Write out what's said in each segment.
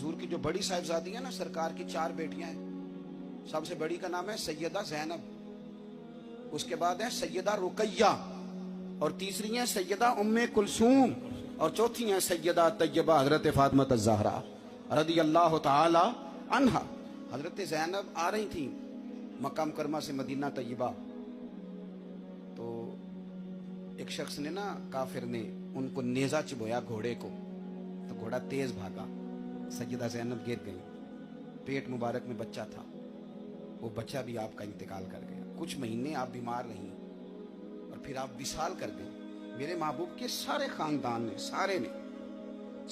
حضور کی جو بڑی صاحبزادی ہیں نا، سرکار کی 4 بیٹیاں ہیں، سب سے بڑی کا نام ہے سیدہ زینب، اس کے بعد ہے سیدہ رقیہ، اور تیسری ہیں سیدہ ام کلثوم، اور چوتھی ہیں سیدہ طیبہ حضرت فاطمہ الزہرا رضی اللہ تعالی عنہا۔ حضرت زینب آ رہی تھیں مکہ مکرمہ سے مدینہ طیبہ، تو ایک شخص نے نا، کافر نے ان کو نیزہ چبویا گھوڑے کو، تو گھوڑا تیز بھاگا، سیدہ زینب گر گئی، پیٹ مبارک میں بچہ تھا، وہ بچہ بھی آپ کا انتقال کر گیا، کچھ مہینے آپ بیمار رہیں اور پھر آپ وصال کر گئے۔ میرے محبوب کے سارے خاندان نے،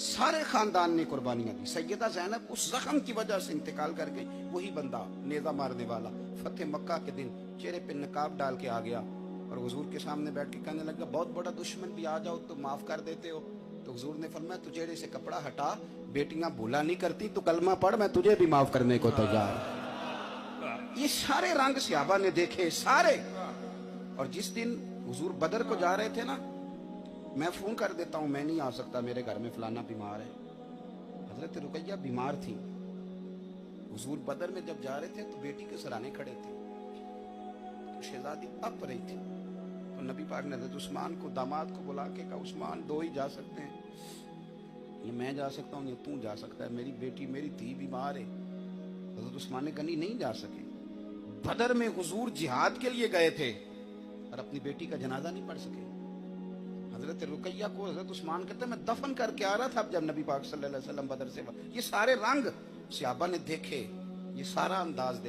سارے خاندان نے قربانیاں دی، سیدہ زینب اس زخم کی وجہ سے انتقال کر گئی۔ وہی بندہ نیزہ مارنے والا فتح مکہ کے دن چہرے پہ نقاب ڈال کے آ گیا اور حضور کے سامنے بیٹھ کے کہنے لگا، بہت بڑا دشمن بھی آ جاؤ تو معاف کر دیتے ہو؟ تو حضور نے فرمایا، تو چہرے سے کپڑا ہٹا، بیٹیاں بھولا نہیں کرتی، تو کلمہ پڑھ، میں تجھے بھی معاف کرنے کو تیار ہوں۔ یہ سارے رنگ صحابہ نے دیکھے، سارے۔ اور جس دن حضور بدر کو جا رہے تھے نا، میں فون کر دیتا ہوں، میں نہیں آ سکتا، میرے گھر میں فلانا بیمار ہے۔ حضرت رقیہ بیمار تھی، حضور بدر میں جب جا رہے تھے تو بیٹی کے سرانے کھڑے تھے، تو شہزادی اپ رہی تھی، تو نبی پاک نے حضرت عثمان کو، داماد کو بلا کے کہا، عثمان 2 ہی جا سکتے ہیں، یہ میں جا سکتا ہوں، یہ تو جا سکتا ہے، میری بیٹی، میری دھی بیمار ہے۔ حضرت عثمان نے کہا نہیں جا سکے۔ بدر میں حضور جہاد کے لیے گئے تھے اور اپنی بیٹی کا جنازہ نہیں پڑھ سکے۔ حضرت رقیہ کو حضرت عثمان کہتے ہیں، میں دفن کر کے آ رہا تھا جب نبی پاک صلی اللہ علیہ وسلم بدر سے۔ یہ سارے رنگ صحابہ نے دیکھے، یہ سارا انداز دیکھا۔